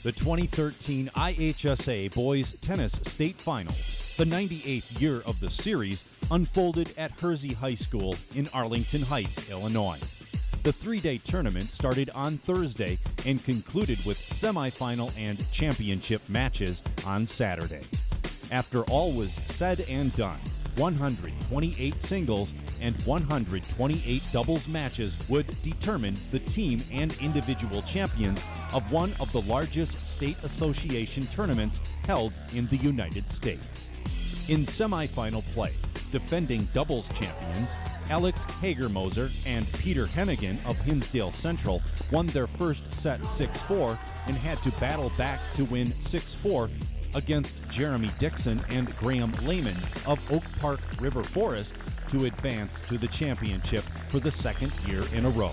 The 2013 IHSA Boys Tennis State Finals, the 98th year of the series, unfolded at Hersey High School in Arlington Heights, Illinois. The three-day tournament started on Thursday and concluded with semifinal and championship matches on Saturday. After all was said and done, 128 singles and 128 doubles matches would determine the team and individual champions of one of the largest state association tournaments held in the United States. In semifinal play, defending doubles champions Alex Hagermoser and Peter Hennigan of Hinsdale Central won their first set 6-4 and had to battle back to win 6-4 against Jeremy Dixon and Graham Lehman of Oak Park River Forest to advance to the championship for the second year in a row.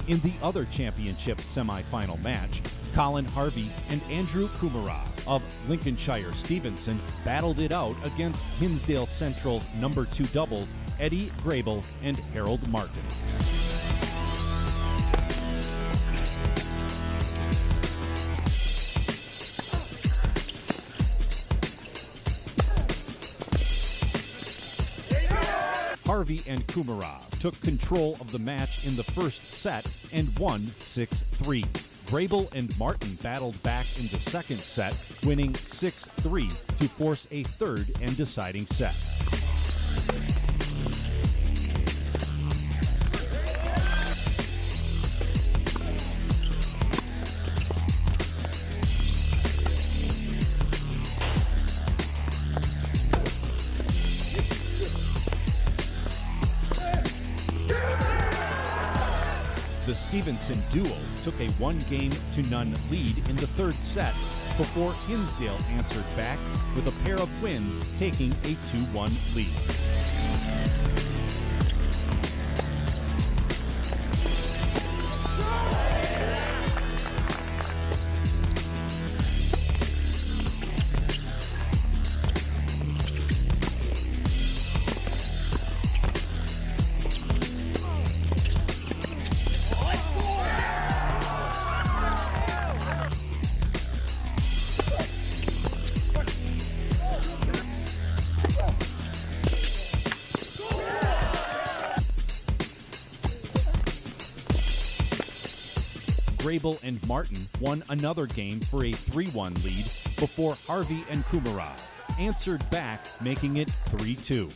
In the other championship semifinal match, Colin Harvey and Andrew Kumarov of Lincolnshire Stevenson battled it out against Hinsdale Central's number 2 doubles Eddie Grable and Harold Martin. Harvey and Kumarov took control of the match in the first set and won 6-3. Grable and Martin battled back in the second set, winning 6-3 to force a third and deciding set. The Stevenson duo took a 1-0 lead in the third set before Hinsdale answered back with a pair of wins, taking a 2-1 lead. Grable and Martin won another game for a 3-1 lead before Harvey and Kumarov answered back, making it 3-2.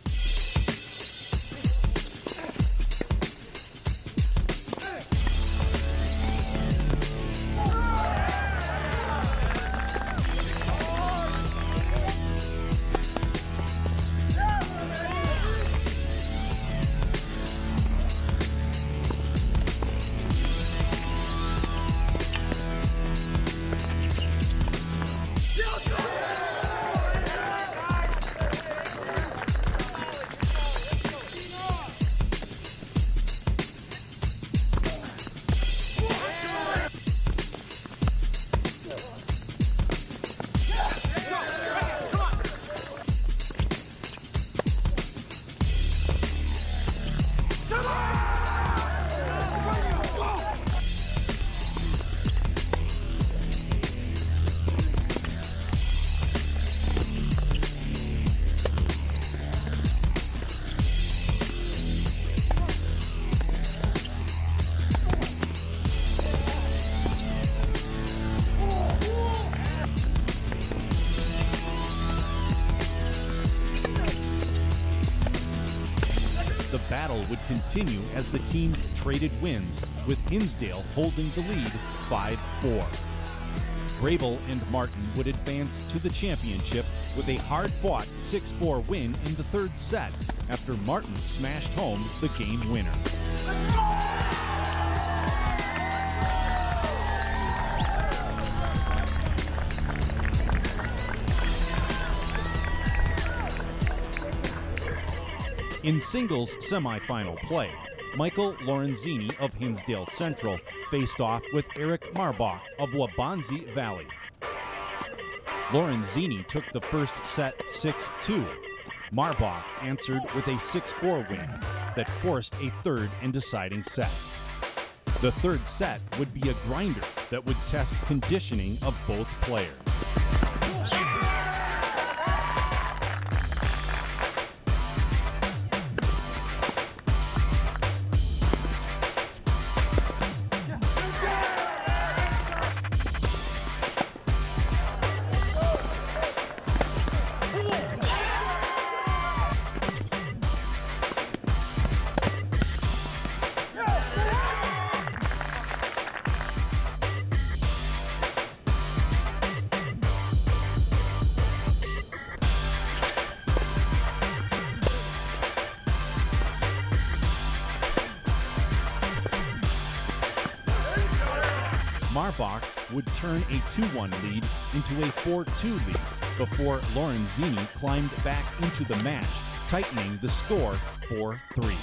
The battle would continue as the teams traded wins, with Hinsdale holding the lead 5-4. Grable and Martin would advance to the championship with a hard-fought 6-4 win in the third set after Martin smashed home the game winner. In singles semifinal play, Michael Lorenzini of Hinsdale Central faced off with Eric Marbach of Wabanzi Valley. Lorenzini took the first set 6-2. Marbach answered with a 6-4 win that forced a third and deciding set. The third set would be a grinder that would test conditioning of both players. Marbach would turn a 2-1 lead into a 4-2 lead before Lorenzini climbed back into the match, tightening the score 4-3.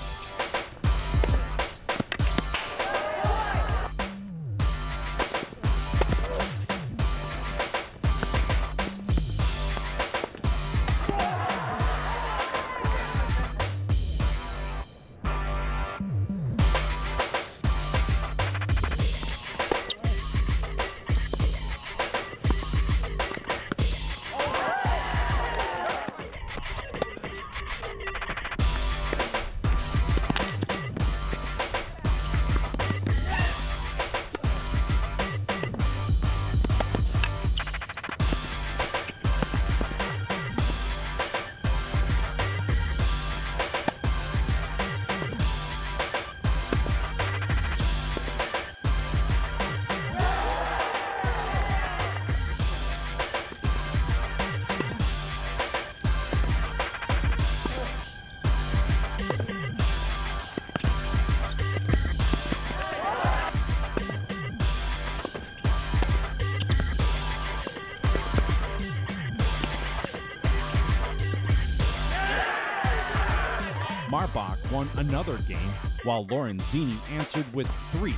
Marbach won another game while Lorenzini answered with 3,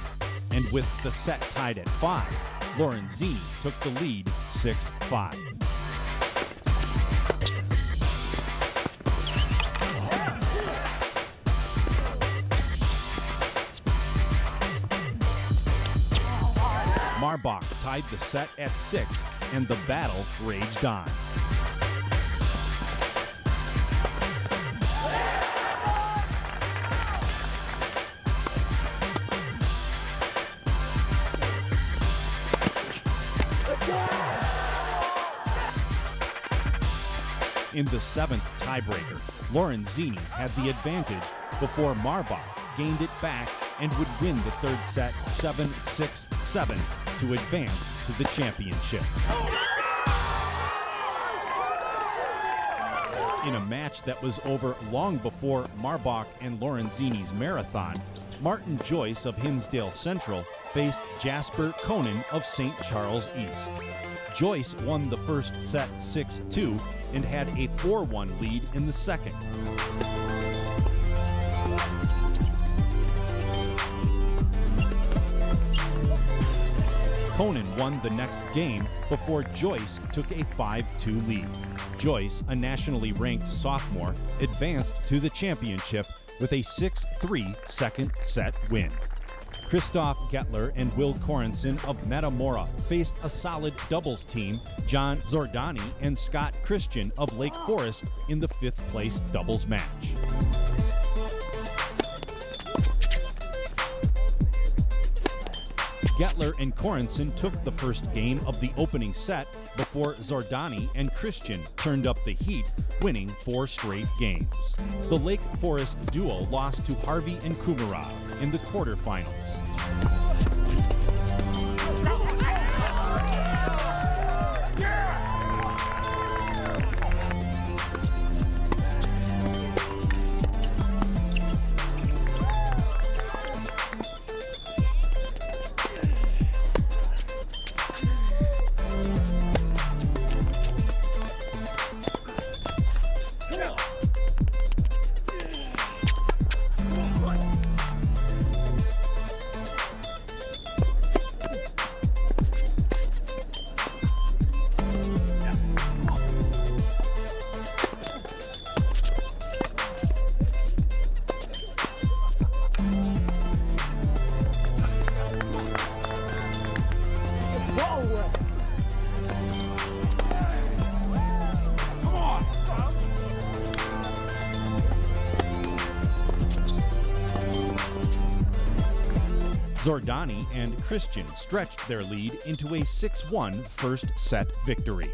and with the set tied at 5, Lorenzini took the lead 6-5. Marbach tied the set at 6, and the battle raged on. In the 7th tiebreaker, Lorenzini had the advantage before Marbach gained it back and would win the third set 7-6-7 to advance to the championship. In a match that was over long before Marbach and Lorenzini's marathon, Martin Joyce of Hinsdale Central faced Jasper Conan of St. Charles East. Joyce won the first set 6-2 and had a 4-1 lead in the second. Conan won the next game before Joyce took a 5-2 lead. Joyce, a nationally ranked sophomore, advanced to the championship with a 6-3 second set win. Christoph Gettler and Will Corenson of Metamora faced a solid doubles team, John Zordani and Scott Christian of Lake Forest, in the 5th place doubles match. Gettler and Corenson took the first game of the opening set before Zordani and Christian turned up the heat, winning 4 straight games. The Lake Forest duo lost to Harvey and Kumarov in the quarterfinals. Zordani and Christian stretched their lead into a 6-1 first set victory.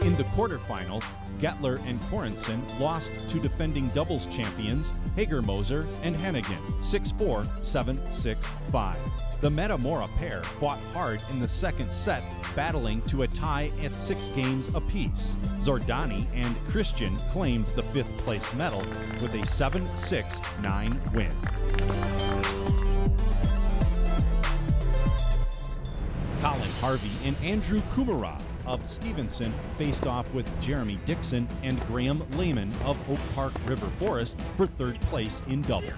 In the quarterfinals, Gettler and Korenson lost to defending doubles champions Hagermoser and Hennigan 6-4, 7-6, 5. The Metamora pair fought hard in the second set, battling to a tie at 6 games apiece. Zordani and Christian claimed the 5th place medal with a 7-6-9 win. Colin Harvey and Andrew Kumarov of Stevenson faced off with Jeremy Dixon and Graham Lehman of Oak Park River Forest for 3rd place in doubles.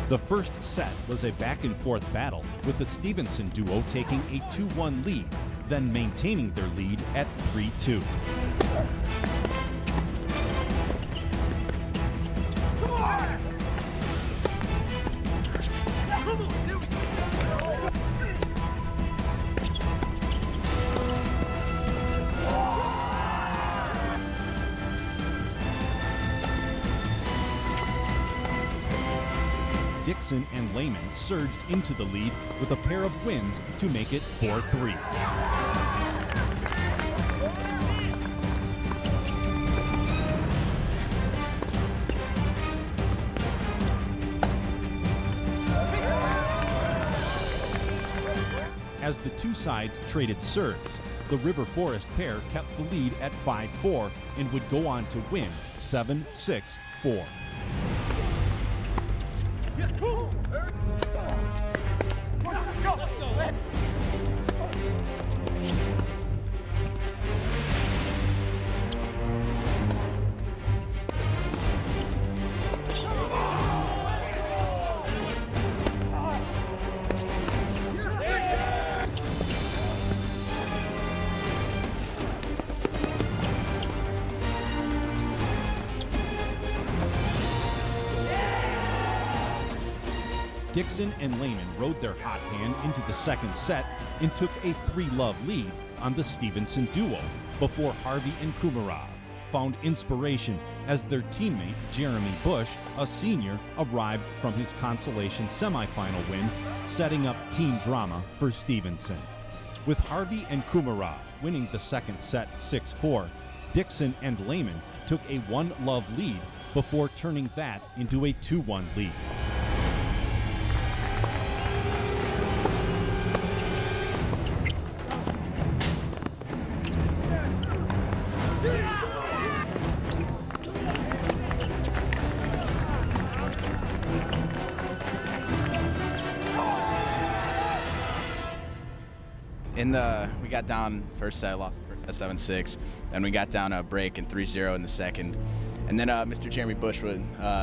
The first set was a back-and-forth battle, with the Stevenson duo taking a 2-1 lead, then maintaining their lead at 3-2. Dixon and Lehman surged into the lead with a pair of wins to make it 4-3. As the two sides traded serves, the River Forest pair kept the lead at 5-4 and would go on to win 7-6-4. Dixon and Lehman rode their hot hand into the second set and took a 3-love lead on the Stevenson duo before Harvey and Kumarov found inspiration as their teammate Jeremy Bush, a senior, arrived from his consolation semifinal win, setting up team drama for Stevenson. With Harvey and Kumarov winning the second set 6-4, Dixon and Lehman took a 1-love lead before turning that into a 2-1 lead. We got down first set, lost the first set 7-6, and we got down a break in 3-0 in the second. And then Mr. Jeremy Bush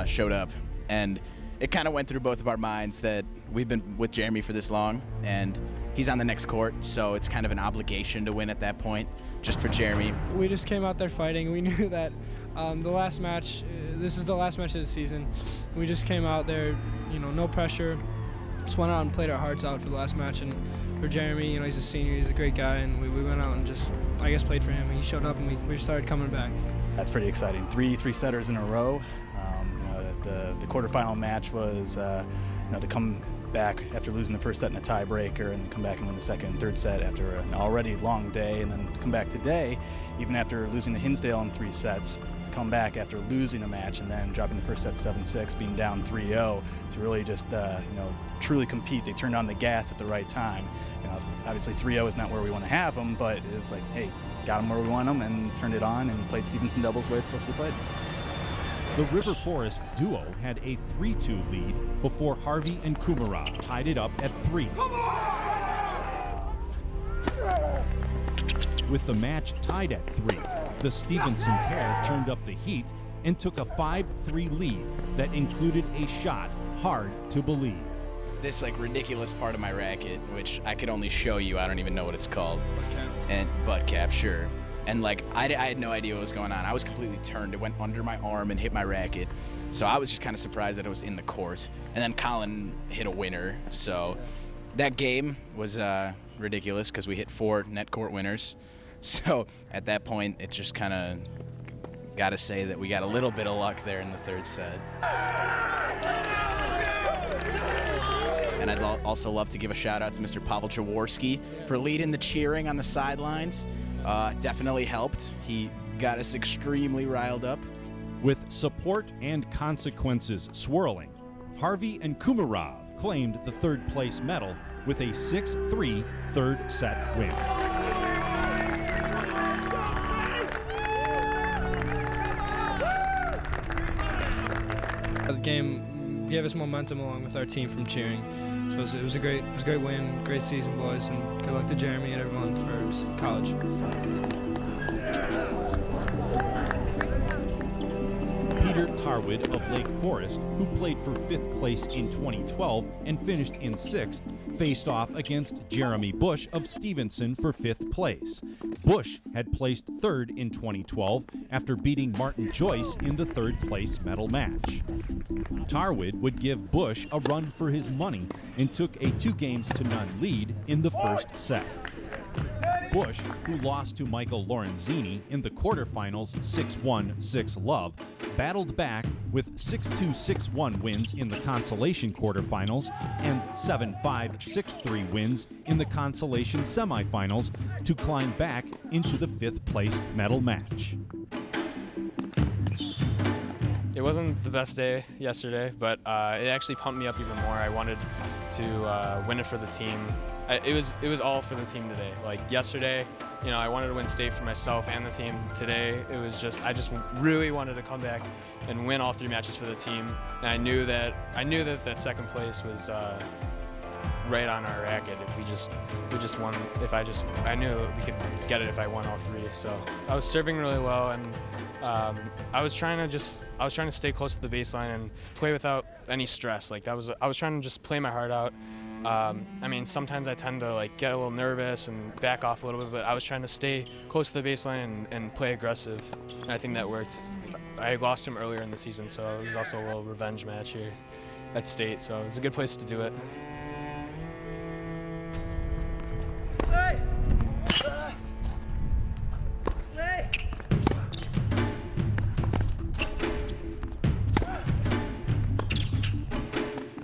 showed up, and it kind of went through both of our minds that we've been with Jeremy for this long, and he's on the next court, so it's kind of an obligation to win at that point, just for Jeremy. We just came out there fighting. We knew that the last match, this is the last match of the season. We just came out there, no pressure. Just went out and played our hearts out for the last match, and for Jeremy, he's a senior, he's a great guy, and we went out and just, played for him. He showed up, and we started coming back. That's pretty exciting. Three setters in a row. The quarterfinal match was, to come back after losing the first set in a tiebreaker and come back and win the second and third set after an already long day, and then to come back today, even after losing to Hinsdale in 3 sets, to come back after losing a match and then dropping the first set 7-6, being down 3-0, to really just truly compete. They turned on the gas at the right time. Obviously 3-0 is not where we want to have them, but it's like, hey, got them where we want them and turned it on and played Stevenson doubles the way it's supposed to be played. The River Forest duo had a 3-2 lead before Harvey and Kumarov tied it up at 3. With the match tied at 3, the Stevenson pair turned up the heat and took a 5-3 lead that included a shot hard to believe. this like ridiculous part of my racket, which I could only show you. I don't even know what it's called. And butt cap, sure. And like I had no idea what was going on. I was completely turned. It went under my arm and hit my racket. So I was just kind of surprised that it was in the court. And then Colin hit a winner. So that game was ridiculous because we hit 4 net court winners. So at that point, it just kind of got to say that we got a little bit of luck there in the third set. And I'd also love to give a shout out to Mr. Pavel Jaworski for leading the cheering on the sidelines. Definitely helped. He got us extremely riled up. With support and consequences swirling, Harvey and Kumarov claimed the third place medal with a 6-3 third set win. The game gave us momentum along with our team from cheering. So it was a great win, great season, boys, and good luck to Jeremy and everyone for college. Peter Tarwood of Lake Forest, who played for 5th place in 2012 and finished in 6th, faced off against Jeremy Bush of Stevenson for 5th place. Bush had placed 3rd in 2012 after beating Martin Joyce in the 3rd place medal match. Tarwood would give Bush a run for his money and took a 2-0 lead in the first set. Bush, who lost to Michael Lorenzini in the quarterfinals 6-1, 6-love, battled back with 6-2, 6-1 wins in the consolation quarterfinals and 7-5, 6-3 wins in the consolation semifinals to climb back into the 5th place medal match. It wasn't the best day yesterday, but it actually pumped me up even more. I wanted to win it for the team. It was all for the team today. Like yesterday, you know, I wanted to win state for myself and the team. Today, it was just I just really wanted to come back and win all 3 matches for the team. And I knew that that second place was right on our racket. If we just won, I knew we could get it if I won all 3. So I was serving really well, and I was trying to stay close to the baseline and play without any stress. Like I was trying to just play my heart out. I mean, sometimes I tend to like get a little nervous and back off a little bit, but I was trying to stay close to the baseline and play aggressive, and I think that worked. I lost him earlier in the season, so it was also a little revenge match here at state, so it's a good place to do it.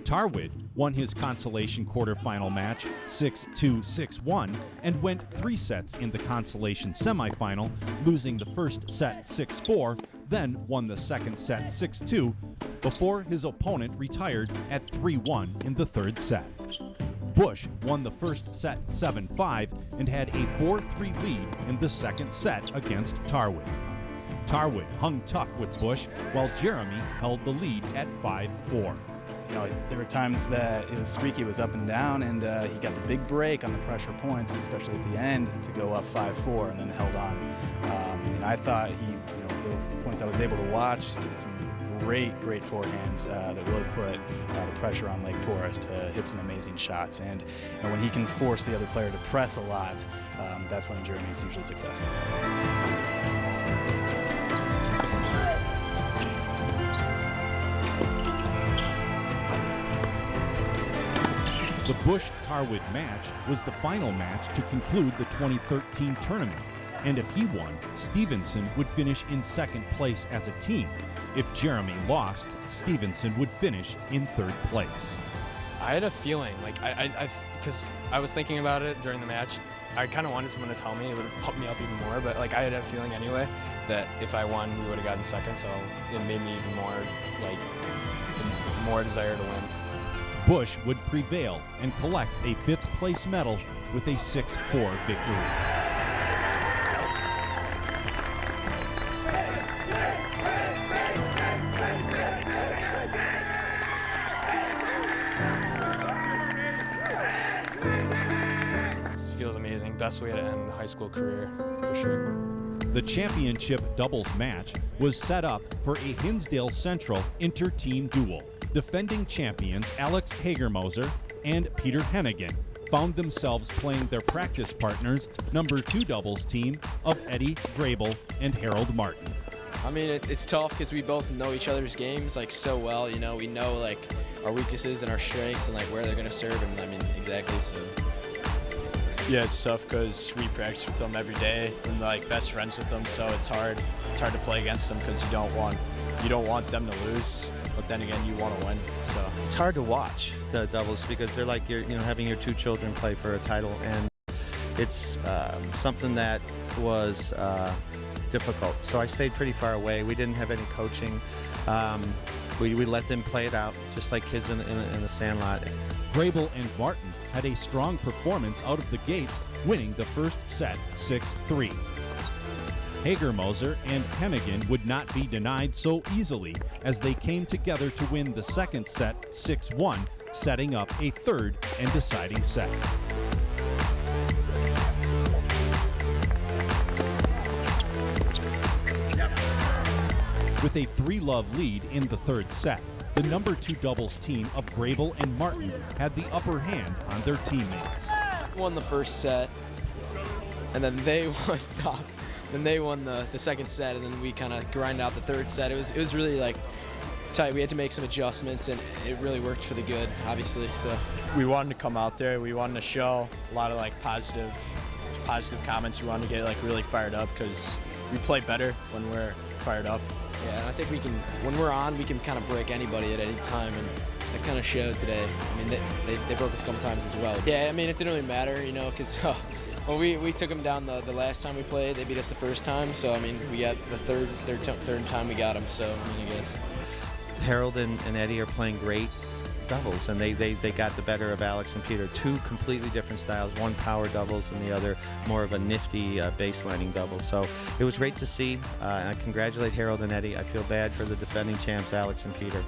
Tarwood won his consolation quarterfinal match 6-2, 6-1 and went 3 sets in the consolation semifinal, losing the first set 6-4, then won the second set 6-2 before his opponent retired at 3-1 in the third set. Bush won the first set 7-5 and had a 4-3 lead in the second set against Tarwood. Tarwood hung tough with Bush while Jeremy held the lead at 5-4. You know, there were times that it was streaky, it was up and down, and he got the big break on the pressure points, especially at the end, to go up 5-4 and then held on. And I thought the points I was able to watch, he had some great forehands that really put the pressure on Lake Forest to hit some amazing shots. And when he can force the other player to press a lot, that's when Jeremy is usually successful. The Bush-Tarwood match was the final match to conclude the 2013 tournament, and if he won, Stevenson would finish in second place as a team. If Jeremy lost, Stevenson would finish in third place. I had a feeling, like because I was thinking about it during the match. I kind of wanted someone to tell me. It would have pumped me up even more, but like I had a feeling anyway that if I won, we would have gotten second, so it made me even more desire to win. Bush would prevail and collect a 5th place medal with a 6-4 victory. This feels amazing. Best way to end the high school career, for sure. The championship doubles match was set up for a Hinsdale Central inter-team duel. Defending champions Alex Hagermoser and Peter Hennigan found themselves playing their practice partners, number 2 doubles team of Eddie Grable and Harold Martin. I mean, it's tough because we both know each other's games like so well. You know, we know like our weaknesses and our strengths and like where they're gonna serve. And I mean, exactly. So. Yeah, it's tough because we practice with them every day and like best friends with them. So it's hard. It's hard to play against them because you don't want them to lose, but then again, you want to win. So it's hard to watch the doubles because they're like having your 2 children play for a title, and it's something that was difficult. So I stayed pretty far away. We didn't have any coaching. We let them play it out just like kids in the sandlot. Grable and Martin had a strong performance out of the gates, winning the first set 6-3. Hagermoser and Hennigan would not be denied so easily as they came together to win the second set 6-1, setting up a third and deciding set. With a 3-love lead in the third set, the number 2 doubles team of Grable and Martin had the upper hand on their teammates. Won the first set, and then they won stop. Then they won the second set, and then we kind of grind out the third set. It was really like tight. We had to make some adjustments, and it really worked for the good, obviously. So we wanted to come out there. We wanted to show a lot of like positive comments. We wanted to get like really fired up because we play better when we're fired up. Yeah, and I think we can, when we're on, we can kind of break anybody at any time, and that kind of showed today. I mean, they broke us a couple times as well. Yeah, I mean, it didn't really matter, you know, because well, we took them down the last time we played. They beat us the first time, so I mean, we got the third time we got them. So I mean, I guess Harold and Eddie are playing great doubles, and they got the better of Alex and Peter. 2 completely different styles, one power doubles and the other more of a nifty baselining double. So it was great to see. I congratulate Harold and Eddie. I feel bad for the defending champs, Alex and Peter.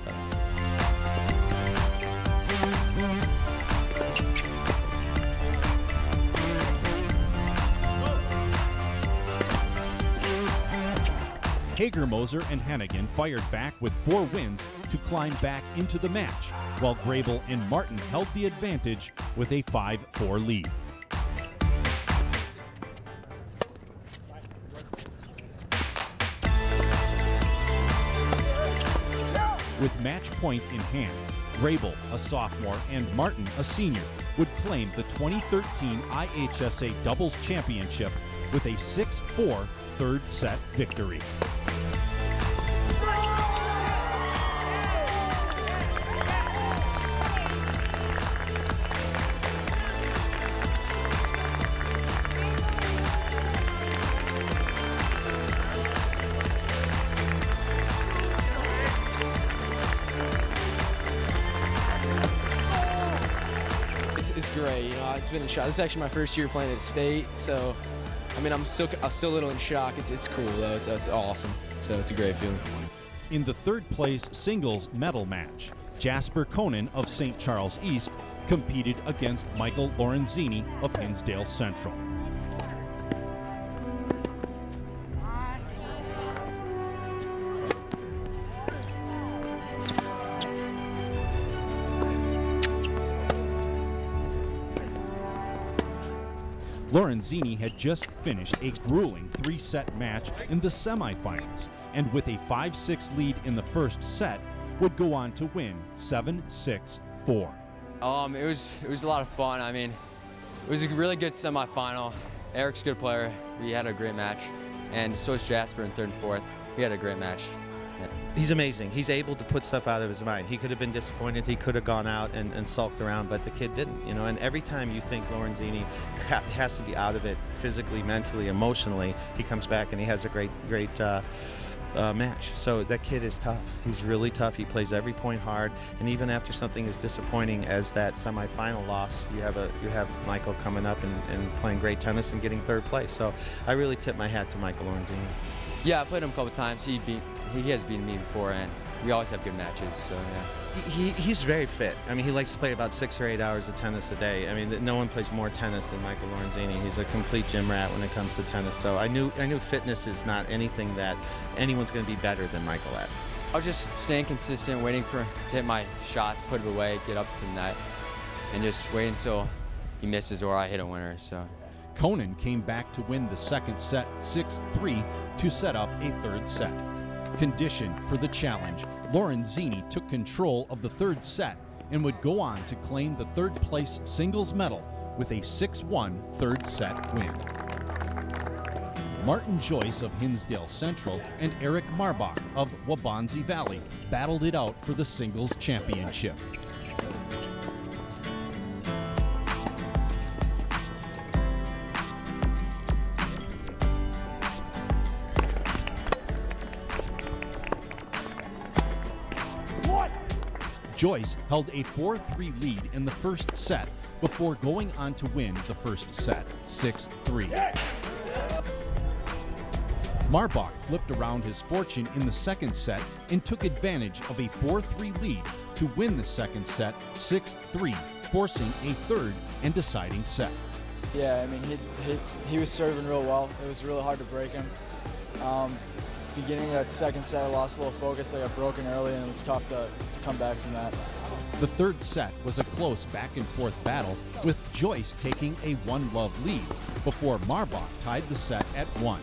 Hagermoser and Hennigan fired back with 4 wins to climb back into the match, while Grable and Martin held the advantage with a 5-4 lead. With match point in hand, Grable, a sophomore, and Martin, a senior, would claim the 2013 IHSA Doubles Championship with a 6-4 third set victory. It's great, you know. It's been in shock. This is actually my first year playing at state, so I mean, I'm still a little in shock. It's cool though. It's awesome. So it's a great feeling. In the third place singles medal match, Jasper Conan of St. Charles East competed against Michael Lorenzini of Hinsdale Central. Lorenzini had just finished a grueling 3-set match in the semifinals, and with a 5-6 lead in the first set, would go on to win 7-6-4. It was a lot of fun. I mean, it was a really good semifinal. Eric's a good player. We had a great match, and so is Jasper in third and fourth. We had a great match. Yeah. He's amazing. He's able to put stuff out of his mind. He could have been disappointed. He could have gone out and sulked around, but the kid didn't. You know, and every time you think Lorenzini has to be out of it physically, mentally, emotionally, he comes back and he has a great match. So that kid is tough. He's really tough. He plays every point hard, and even after something as disappointing as that semifinal loss, you have Michael coming up and playing great tennis and getting third place. So I really tip my hat to Michael Lorenzini. Yeah, I played him a couple times. He has beaten me before, and we always have good matches. So yeah. He's very fit. I mean, he likes to play about 6 or 8 hours of tennis a day. I mean, no one plays more tennis than Michael Lorenzini. He's a complete gym rat when it comes to tennis. So I knew fitness is not anything that anyone's going to be better than Michael at. I was just staying consistent, waiting to hit my shots, put it away, get up to the net. and just wait until he misses or I hit a winner. So. Conan came back to win the second set 6-3 to set up a third set. Conditioned for the challenge, Lorenzini took control of the third set and would go on to claim the third place singles medal with a 6-1 third set win. Martin Joyce of Hinsdale Central and Eric Marbach of Wabanzi Valley battled it out for the singles championship. Joyce held a 4-3 lead in the first set before going on to win the first set, 6-3. Marbach flipped around his fortune in the second set and took advantage of a 4-3 lead to win the second set, 6-3, forcing a third and deciding set. Yeah, I mean, he was serving real well. It was really hard to break him. Beginning of that second set, I lost a little focus. I got broken early, and it was tough to come back from that. The third set was a close back-and-forth battle, with Joyce taking a 1-love lead before Marbach tied the set at 1.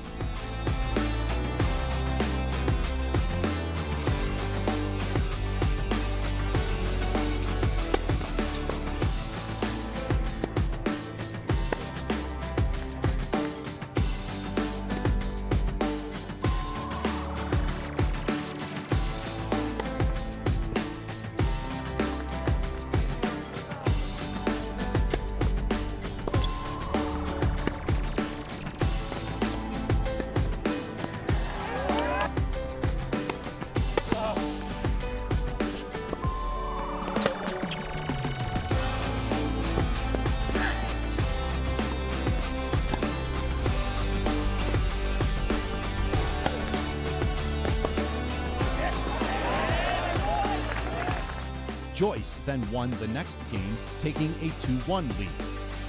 Joyce then won the next game, taking a 2-1 lead.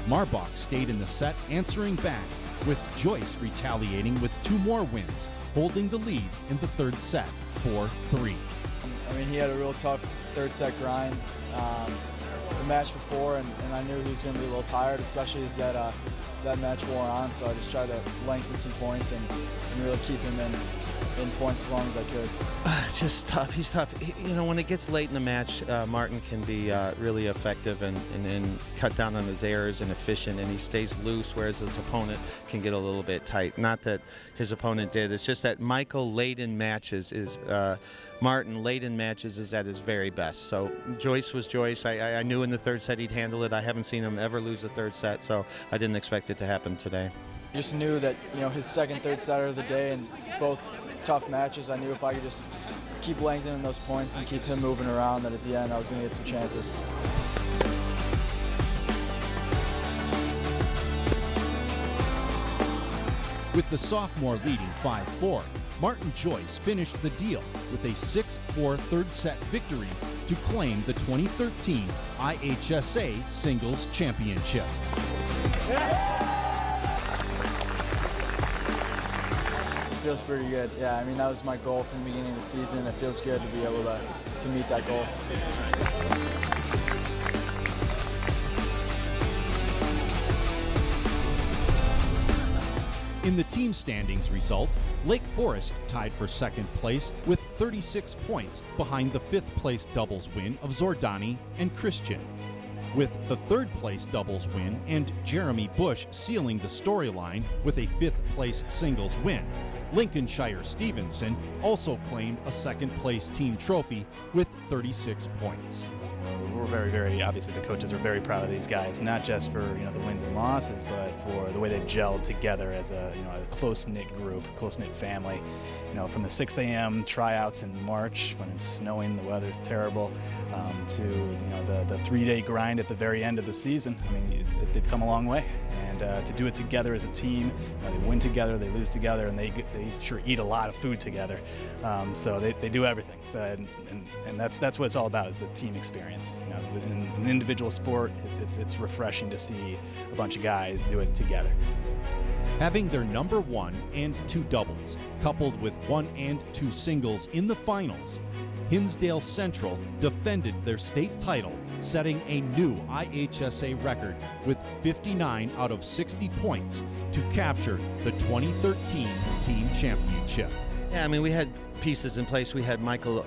Marbach stayed in the set, answering back, with Joyce retaliating with 2 more wins, holding the lead in the third set, 4-3. I mean, he had a real tough third set grind. The match before, and I knew he was going to be a little tired, especially as that match wore on, so I just tried to lengthen some points and really keep him in points as long as I could. Just tough. He's tough. You know, when it gets late in the match, Martin can be really effective and cut down on his errors and efficient, and he stays loose, whereas his opponent can get a little bit tight. Not that his opponent did. It's just that Michael late in matches is Martin late in matches is at his very best. So Joyce was Joyce. I knew in the third set he'd handle it. I haven't seen him ever lose the third set, so I didn't expect it to happen today. Just knew that, you know, his second, third setter of the day, and both tough matches, I knew if I could just keep lengthening those points and keep him moving around, that at the end I was going to get some chances. With the sophomore leading 5-4, Martin Joyce finished the deal with a 6-4 third set victory to claim the 2013 IHSA Singles Championship. It feels pretty good. Yeah, I mean, that was my goal from the beginning of the season. It feels good to be able to meet that goal. In the team standings result, Lake Forest tied for second place with 36 points behind the 5th place doubles win of Zordani and Christian. With the 3rd place doubles win and Jeremy Bush sealing the storyline with a 5th place singles win, Lincolnshire Stevenson also claimed a 2nd place team trophy with 36 points. We're very, very, obviously the coaches are very proud of these guys, not just for, you know, the wins and losses, but for the way they gelled together as a, you know, a close-knit group, close-knit family. You know, from the 6 a.m. tryouts in March when it's snowing, the weather's terrible, to, you know, the 3-day grind at the very end of the season. I mean, they've come a long way, and to do it together as a team, you know, they win together, they lose together, and they sure eat a lot of food together. So they do everything. So and that's what it's all about, is the team experience. You know, in an individual sport, it's refreshing to see a bunch of guys do it together. Having their number 1 and 2 doubles, coupled with 1 and 2 singles in the finals, Hinsdale Central defended their state title, setting a new IHSA record with 59 out of 60 points to capture the 2013 team championship. Yeah, I mean, we had pieces in place. We had Michael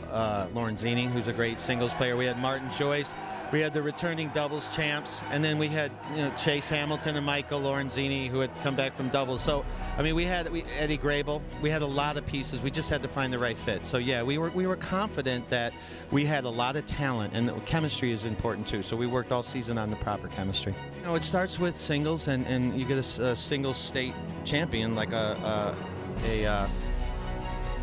Lorenzini, who's a great singles player. We had Martin Joyce. We had the returning doubles champs, and then we had Chase Hamilton and Michael Lorenzini, who had come back from doubles. So, I mean, we had Eddie Grable. We had a lot of pieces. We just had to find the right fit. So, yeah, we were confident that we had a lot of talent, and chemistry is important too. So we worked all season on the proper chemistry. It starts with singles, and you get a singles state champion like a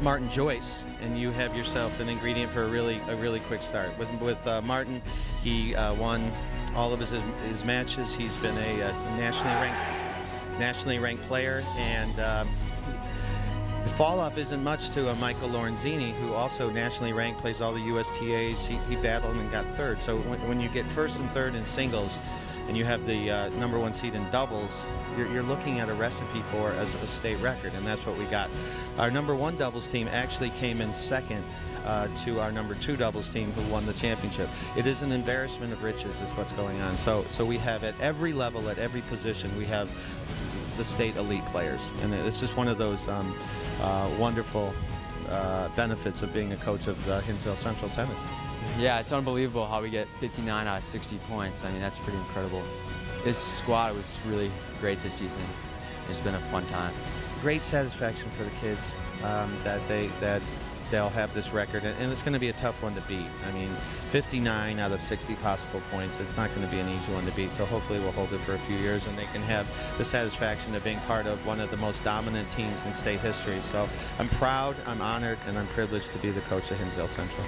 Martin Joyce, and you have yourself an ingredient for a really quick start. With Martin, he won all of his matches. He's been a nationally ranked player, and the fall off isn't much to a Michael Lorenzini, who also nationally ranked, plays all the USTAs. He battled and got third. So when you get first and third in singles, and you have the #1 seed in doubles, you're looking at a recipe for a state record, and that's what we got. Our #1 doubles team actually came in second to our #2 doubles team, who won the championship. It is an embarrassment of riches is what's going on. So we have at every level, at every position, we have the state elite players, and it's just one of those wonderful benefits of being a coach of Hinsdale Central Tennis. Yeah, it's unbelievable how we get 59 out of 60 points. I mean, that's pretty incredible. This squad was really great this season. It's been a fun time. Great satisfaction for the kids that they'll have this record, and it's going to be a tough one to beat. I mean, 59 out of 60 possible points, it's not going to be an easy one to beat, so hopefully we'll hold it for a few years and they can have the satisfaction of being part of one of the most dominant teams in state history. So I'm proud, I'm honored, and I'm privileged to be the coach of Hinsdale Central.